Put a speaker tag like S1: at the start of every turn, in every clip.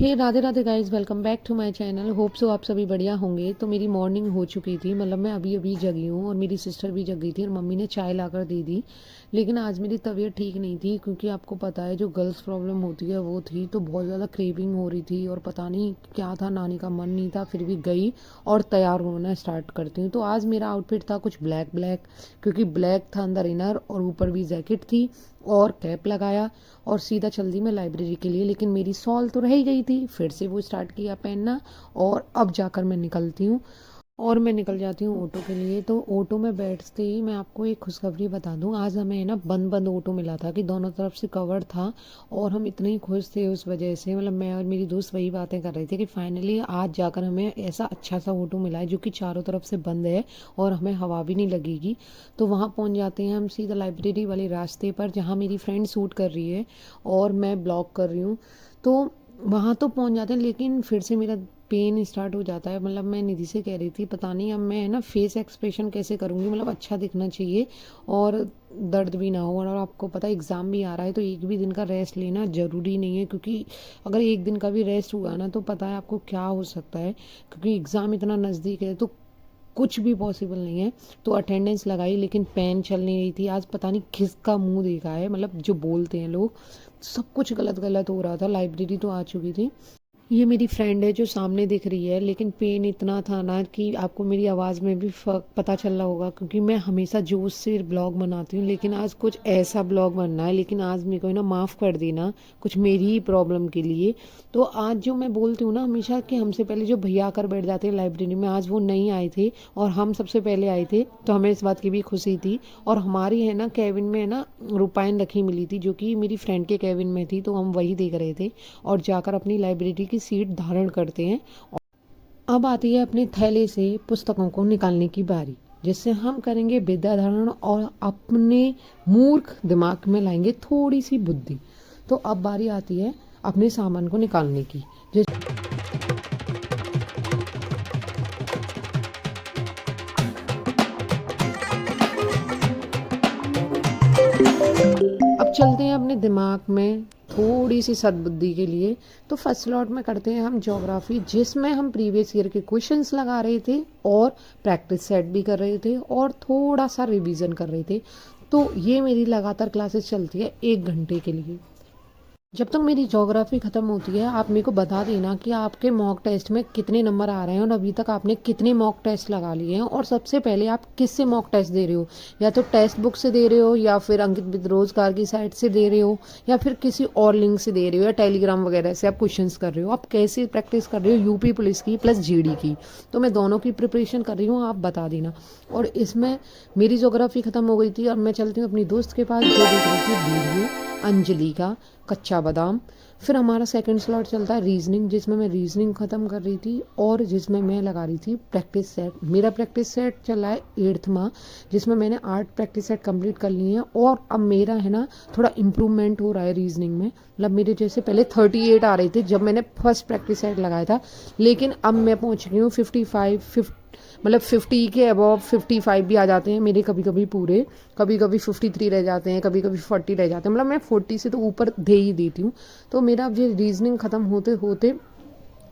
S1: Hey Radhe Radhe guys, welcome back to my channel. Hope so आप सभी बढ़िया होंगे। तो मेरी मॉर्निंग हो चुकी थी, मतलब मैं अभी अभी जगी हूँ और मेरी सिस्टर भी जगी थी और मम्मी ने चाय लाकर दे दी। लेकिन आज मेरी तबीयत ठीक नहीं थी, क्योंकि आपको पता है जो गर्ल्स प्रॉब्लम होती है वो थी। तो बहुत ज़्यादा क्रेविंग हो रही थी और पता नहीं क्या था, नानी का मन नहीं था। फिर भी गई और तैयार होना स्टार्ट करती हूँ। तो आज मेरा आउटफिट था कुछ ब्लैक ब्लैक, क्योंकि ब्लैक था अंदर इनर और ऊपर भी जैकेट थी और कैप लगाया और सीधा चल दी मैं लाइब्रेरी के लिए। लेकिन मेरी सॉल तो रह ही गई थी, फिर से वो स्टार्ट किया पहनना और अब जाकर मैं निकलती हूँ और मैं निकल जाती हूँ ऑटो के लिए। तो ऑटो में बैठते ही मैं आपको एक खुशखबरी बता दूँ, आज हमें है ना बंद बंद ऑटो मिला था कि दोनों तरफ से कवर था। और हम इतने ही खुश थे उस वजह से, मतलब मैं और मेरी दोस्त वही बातें कर रही थी कि फाइनली आज जाकर हमें ऐसा अच्छा सा ऑटो मिला है जो कि चारों तरफ से बंद है और हमें हवा भी नहीं लगेगी। तो वहाँ पहुँच जाते हैं हम सीधा लाइब्रेरी वाले रास्ते पर, जहाँ मेरी फ्रेंड शूट कर रही है और मैं ब्लॉग कर रही हूँ। तो वहाँ तो पहुँच जाते हैं, लेकिन फिर से मेरा पेन स्टार्ट हो जाता है। मतलब मैं निधि से कह रही थी पता नहीं अब मैं है ना फेस एक्सप्रेशन कैसे करूँगी, मतलब अच्छा दिखना चाहिए और दर्द भी ना हो। और आपको पता है एग्ज़ाम भी आ रहा है, तो एक भी दिन का रेस्ट लेना ज़रूरी नहीं है, क्योंकि अगर एक दिन का भी रेस्ट हुआ ना तो पता है आपको क्या हो सकता है, क्योंकि एग्ज़ाम इतना नज़दीक है तो कुछ भी पॉसिबल नहीं है। तो अटेंडेंस लगाई, लेकिन पेन चल नहीं रही थी। आज पता नहीं किसका मुंह देखा है, मतलब जो बोलते हैं लोग, सब कुछ गलत गलत हो रहा था। लाइब्रेरी तो आ चुकी थी। ये मेरी फ्रेंड है जो सामने दिख रही है, लेकिन पेन इतना था ना कि आपको मेरी आवाज़ में भी फ़र्क पता चल रहा होगा, क्योंकि मैं हमेशा जोश से ब्लॉग बनाती हूँ, लेकिन आज कुछ ऐसा ब्लॉग बनना है। लेकिन आज मेरे को ना माफ़ कर देना कुछ मेरी ही प्रॉब्लम के लिए। तो आज जो मैं बोलती हूँ ना हमेशा कि हमसे पहले जो भैया आकर बैठ जाते हैं लाइब्रेरी में, आज वो नहीं आए थे और हम सबसे पहले आए थे, तो हमें इस बात की भी खुशी थी। और हमारी है ना कैबिन में है ना रुपायन रखी मिली थी, जो कि मेरी फ्रेंड के कैबिन में थी, तो हम वही देख रहे थे और जाकर अपनी लाइब्रेरी की सीट धारण करते हैं। अब आती है अपने थैले से पुस्तकों को निकालने की बारी, जिससे हम करेंगे विद्या धारण और अपने मूर्ख दिमाग में लाएंगे थोड़ी सी बुद्धि। तो अब बारी आती है अपने सामान को निकालने की। जिस अब चलते हैं अपने दिमाग में थोड़ी सी सद्बुद्धि के लिए। तो फर्स्ट स्लॉट में करते हैं हम ज्योग्राफी, जिसमें हम प्रीवियस ईयर के क्वेश्चंस लगा रहे थे और प्रैक्टिस सेट भी कर रहे थे और थोड़ा सा रिवीजन कर रहे थे। तो ये मेरी लगातार क्लासेस चलती है 1 घंटे के लिए। जब तक मेरी ज्योग्राफी ख़त्म होती है आप मेरे को बता देना कि आपके मॉक टेस्ट में कितने नंबर आ रहे हैं और अभी तक आपने कितने मॉक टेस्ट लगा लिए हैं। और सबसे पहले आप किससे मॉक टेस्ट दे रहे हो, या तो टेक्स्ट बुक से दे रहे हो, या फिर अंकित विद्रोजगार की साइट से दे रहे हो, या फिर किसी और लिंक से दे रहे हो, या टेलीग्राम वगैरह से आप क्वेश्चंस कर रहे हो। आप कैसे प्रैक्टिस कर रहे हो यूपी पुलिस की प्लस जीडी की। तो मैं दोनों की प्रिपरेशन कर रही हूँ, आप बता देना। और इसमें मेरी ज्योग्राफी ख़त्म हो गई थी और मैं चलती हूँ अपनी दोस्त के पास, जो देख रही थी वीडियो अंजलि का कच्चा बादाम। फिर हमारा सेकंड स्लॉट चलता है रीजनिंग, जिसमें मैं रीजनिंग ख़त्म कर रही थी और जिसमें मैं लगा रही थी प्रैक्टिस सेट। मेरा प्रैक्टिस सेट चल रहा है 8th माह, जिसमें मैंने 8 प्रैक्टिस सेट कंप्लीट कर लिए हैं। और अब मेरा है ना थोड़ा इम्प्रूवमेंट हो रहा है रीजनिंग में। मतलब मेरे जैसे पहले 38 आ रहे थे जब मैंने फर्स्ट प्रैक्टिस सेट लगाया था, लेकिन अब मैं पहुंच गई हूँ 55, मतलब 50 के अबव 55 भी आ जाते हैं मेरे कभी कभी पूरे, कभी कभी 53 रह जाते हैं, कभी कभी 40 रह जाते हैं। मतलब मैं 40 से तो ऊपर दे ही देती हूँ। तो मेरा अब ये रीजनिंग ख़त्म होते होते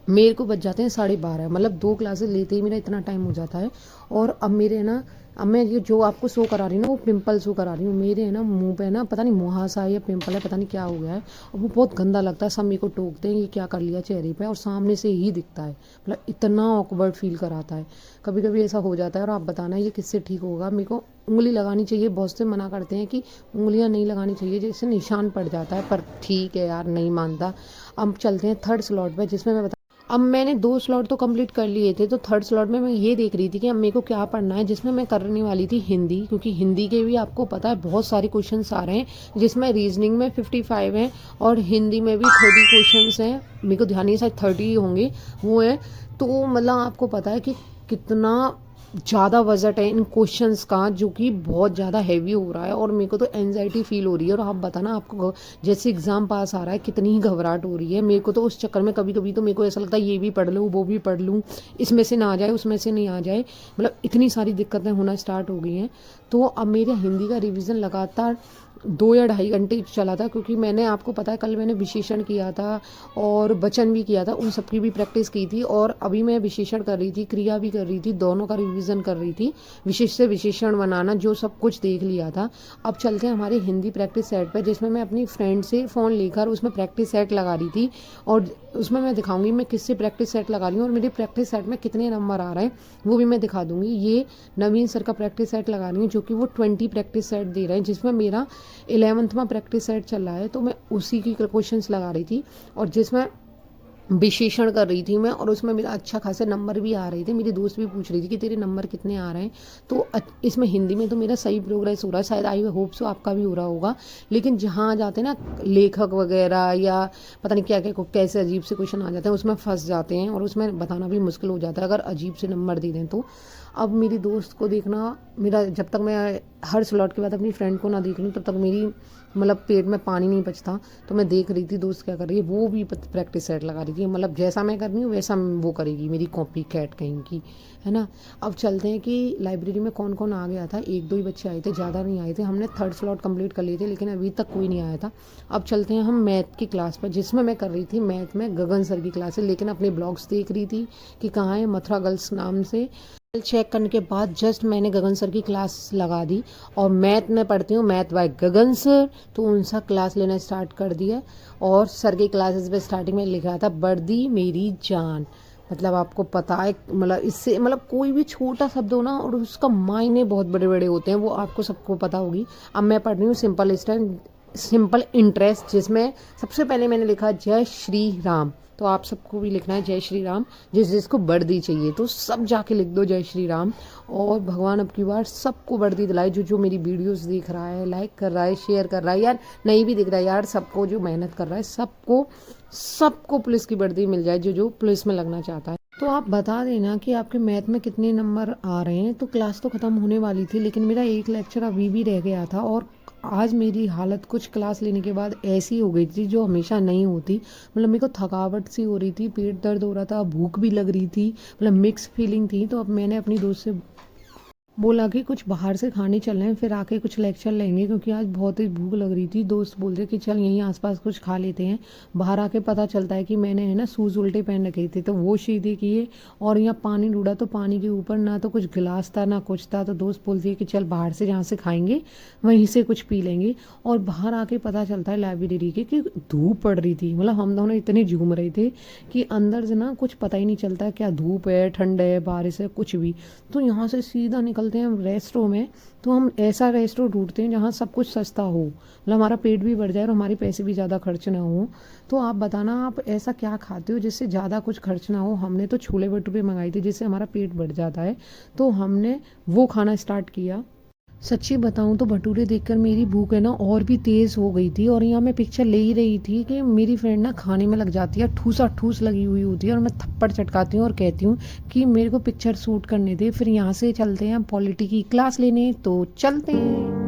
S1: मेरे को बच जाते हैं 12:30, मतलब 2 क्लासेस लेते ही मेरा इतना टाइम हो जाता है। और अब मेरे ना, अब मैं ये जो आपको शो करा रही हूँ ना वो पिंपल शो करा रही हूँ मेरे है ना मुंह पे, ना पता नहीं मुहासा है या पिंपल है, पता नहीं क्या हो गया है। और वो बहुत गंदा लगता है, सब मेरे को टोकते हैं ये क्या कर लिया चेहरे पे, और सामने से ही दिखता है। मतलब इतना ऑकवर्ड फील कराता है, कभी कभी ऐसा हो जाता है। और आप बताना ये किससे ठीक होगा। मेरे को उंगली लगानी चाहिए, बहुत से मना करते हैं कि उंगलियां नहीं लगानी चाहिए, जैसे निशान पड़ जाता है, पर ठीक है यार, नहीं मानता। अब चलते हैं थर्ड स्लॉट पे, जिसमें मैं अब मैंने 2 स्लॉट तो कंप्लीट कर लिए थे, तो थर्ड स्लॉट में मैं ये देख रही थी कि अब मेरे को क्या पढ़ना है, जिसमें मैं करने वाली थी हिंदी, क्योंकि हिंदी के भी आपको पता है बहुत सारे क्वेश्चंस आ रहे हैं, जिसमें रीजनिंग में 55 हैं और हिंदी में भी 30 क्वेश्चंस हैं। मेरे को ध्यान नहीं, शायद 30 होंगे वो हैं। तो मतलब आपको पता है कि कितना ज़्यादा बजट है इन क्वेश्चंस का, जो कि बहुत ज़्यादा हैवी हो रहा है और मेरे को तो एनजाइटी फील हो रही है। और आप बताना आपको जैसे एग्ज़ाम पास आ रहा है कितनी ही घबराहट हो रही है मेरे को। तो उस चक्कर में कभी कभी तो मेरे को ऐसा लगता है ये भी पढ़ लूँ वो भी पढ़ लूँ, इसमें से ना आ जाए उसमें से नहीं आ जाए, मतलब इतनी सारी दिक्कतें होना स्टार्ट हो गई हैं। तो अब मेरे हिंदी का रिविज़न लगातार 2 या ढाई घंटे चला था, क्योंकि मैंने, आपको पता है, कल मैंने विशेषण किया था और वचन भी किया था, उन सब की भी प्रैक्टिस की थी। और अभी मैं विशेषण कर रही थी, क्रिया भी कर रही थी, दोनों का रिवीजन कर रही थी। विशेष से विशेषण बनाना जो सब कुछ देख लिया था। अब चलते हैं हमारे हिंदी प्रैक्टिस सेट पर, जिसमें मैं अपनी फ्रेंड से फ़ोन लेकर उसमें प्रैक्टिस सेट लगा रही थी। और उसमें मैं दिखाऊंगी मैं किससे प्रैक्टिस सेट लगा रही हूँ और मेरे प्रैक्टिस सेट में कितने नंबर आ रहे हैं, वो भी मैं दिखा दूंगी। ये नवीन सर का प्रैक्टिस सेट लगा रही हूँ, जो कि वो 20 प्रैक्टिस सेट दे रहे हैं, जिसमें मेरा 11वां प्रैक्टिस सेट चल रहा है। तो मैं उसी की क्वेश्चंस लगा रही थी और जिसमें विशेषण कर रही थी मैं, और उसमें मेरा अच्छा खासा नंबर भी आ रहे थे। मेरी दोस्त भी पूछ रही थी कि तेरे नंबर कितने आ रहे हैं। तो इसमें हिंदी में तो मेरा सही प्रोग्रेस हो रहा है, शायद आई होप सो आपका भी हो रहा होगा। लेकिन जहाँ जाते हैं ना लेखक वगैरह या पता नहीं क्या क्या कैसे अजीब से क्वेश्चन आ जाते हैं, उसमें फंस जाते हैं और उसमें बताना भी मुश्किल हो जाता है अगर अजीब से नंबर दे दें तो। अब मेरी दोस्त को देखना, मेरा जब तक मैं हर स्लॉट के बाद अपनी फ्रेंड को ना देख लूँ तब तक मेरी मतलब पेट में पानी नहीं बचता। तो मैं देख रही थी दोस्त क्या कर रही है, वो भी प्रैक्टिस सेट लगा रही थी। मतलब जैसा मैं कर रही हूँ वैसा वो करेगी, मेरी कॉपी कैट कहीं की, है ना। अब चलते हैं कि लाइब्रेरी में कौन कौन आ गया था। 1-2 ही बच्चे आए थे, ज़्यादा नहीं आए थे। हमने 3rd स्लॉट कंप्लीट कर लिए थे, लेकिन अभी तक कोई नहीं आया था। अब चलते हैं हम मैथ की क्लास पर, जिसमें मैं कर रही थी मैथ में गगन सर की क्लास है, लेकिन अपने ब्लॉग्स देख रही थी कि कहाँ है, मथुरा गर्ल्स नाम से। चेक करने के बाद जस्ट मैंने गगन सर की क्लास लगा दी और मैथ में पढ़ती हूँ, मैथ बाय गगन सर। तो उनसा क्लास लेना स्टार्ट कर दिया और सर की क्लासेस में स्टार्टिंग में लिखा था वर्दी मेरी जान। मतलब आपको पता है, मतलब इससे मतलब कोई भी छोटा शब्द हो ना और उसका मायने बहुत बड़े बड़े होते हैं, वो आपको सबको पता होगी। अब मैं पढ़ रही हूँ सिंपल इंटरेस्ट, जिसमें सबसे पहले मैंने लिखा जय श्री राम। तो आप सबको भी लिखना है जय श्री राम, जिसको वर्दी चाहिए तो सब जाके लिख दो जय श्री राम। और भगवान अब की बार सबको वर्दी दिलाए, जो मेरी वीडियोस देख रहा है, लाइक कर रहा है, शेयर कर रहा है, यार नहीं भी दिख रहा है यार, सबको जो मेहनत कर रहा है सबको पुलिस की वर्दी मिल जाए, जो पुलिस में लगना चाहता है। तो आप बता देना कि आपके मैथ में कितने नंबर आ रहे हैं। तो क्लास तो ख़त्म होने वाली थी, लेकिन मेरा एक लेक्चर अभी भी रह गया था और आज मेरी हालत कुछ क्लास लेने के बाद ऐसी हो गई थी जो हमेशा नहीं होती। मतलब मेरे को थकावट सी हो रही थी, पेट दर्द हो रहा था, भूख भी लग रही थी, मतलब मिक्स फीलिंग थी। तो अब मैंने अपनी दोस्त से बोला कि कुछ बाहर से खाने चल रहे हैं, फिर आके कुछ लेक्चर लेंगे, क्योंकि आज बहुत ही भूख लग रही थी। दोस्त बोल रहे कि चल यहीं आसपास कुछ खा लेते हैं। बाहर आके पता चलता है कि मैंने है ना शूज़ उल्टे पहन रखे थे, तो वो सीधे किए और यहाँ पानी ढूंढा तो पानी के ऊपर ना तो कुछ गिलास था ना कुछ था। तो दोस्त बोलती है कि चल बाहर से जहाँ से खाएंगे वहीं से कुछ पी लेंगे। और बाहर आके पता चलता है लाइब्रेरी के कि धूप पड़ रही थी। मतलब हम दोनों इतने झूम रहे थे कि अंदर से ना कुछ पता ही नहीं चलता क्या धूप है, ठंड है, बारिश है, कुछ भी। तो यहाँ से सीधा निकलते हैं हम रेस्टों में। तो हम ऐसा रेस्टों ढूंढते हैं जहाँ सब कुछ सस्ता हो, मतलब हमारा पेट भी बढ़ जाए और हमारे पैसे भी ज़्यादा खर्च ना हो। तो आप बताना आप ऐसा क्या खाते हो जिससे ज़्यादा कुछ खर्च ना हो। हमने तो छोले भटूरे मंगाई थी जिससे हमारा पेट बढ़ जाता है, तो हमने वो खाना स्टार्ट किया। सच्ची बताऊं तो भटूरे देखकर मेरी भूख है ना और भी तेज़ हो गई थी। और यहाँ मैं पिक्चर ले ही रही थी कि मेरी फ्रेंड ना खाने में लग जाती है, ठूसा ठूस लगी हुई होती है और मैं थप्पड़ चटकाती हूँ और कहती हूँ कि मेरे को पिक्चर शूट करने दे। फिर यहाँ से चलते हैं पॉलिटी की क्लास लेने, तो चलते हैं।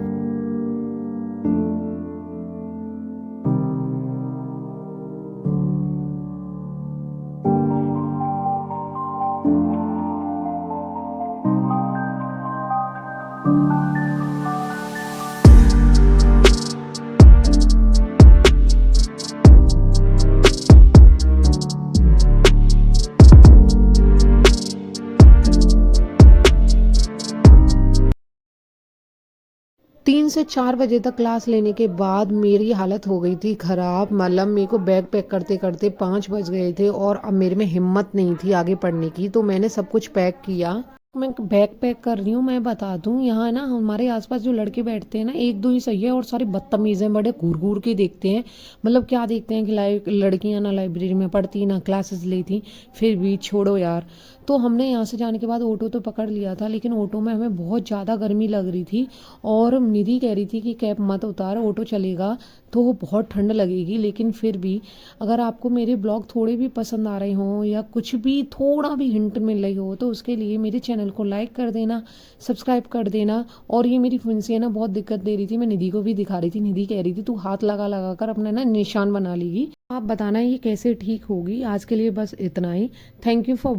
S1: 3 से 4 बजे तक क्लास लेने के बाद मेरी हालत हो गई थी ख़राब। मतलब मेरे को बैग पैक करते करते 5 बज गए थे और अब मेरे में हिम्मत नहीं थी आगे पढ़ने की। तो मैंने सब कुछ पैक किया। मैं बैग पैक कर रही हूँ। मैं बता दूँ, यहाँ ना हमारे आसपास जो लड़के बैठते हैं ना, 1-2 ही सही है और सारे बदतमीज़ हैं, बड़े घूर घूर के देखते हैं। मतलब क्या देखते हैं कि लड़कियाँ ना लाइब्रेरी में पढ़ती ना क्लासेस लेती। फिर भी छोड़ो यार। तो हमने यहाँ से जाने के बाद ऑटो तो पकड़ लिया था, लेकिन ऑटो में हमें बहुत ज़्यादा गर्मी लग रही थी और निधि कह रही थी कि कैब मत उतार, ऑटो चलेगा तो बहुत ठंड लगेगी। लेकिन फिर भी अगर आपको मेरे ब्लॉग थोड़े भी पसंद आ रहे हों या कुछ भी थोड़ा भी हिंट मिल रही हो, तो उसके लिए मेरे चैनल को लाइक कर देना, सब्सक्राइब कर देना। और ये मेरी फुंसी है ना बहुत दिक्कत दे रही थी, मैं निधि को भी दिखा रही थी। निधि कह रही थी तू हाथ लगा लगा कर अपना ना निशान बना लेगी। आप बताना ये कैसे ठीक होगी। आज के लिए बस इतना ही। Thank you for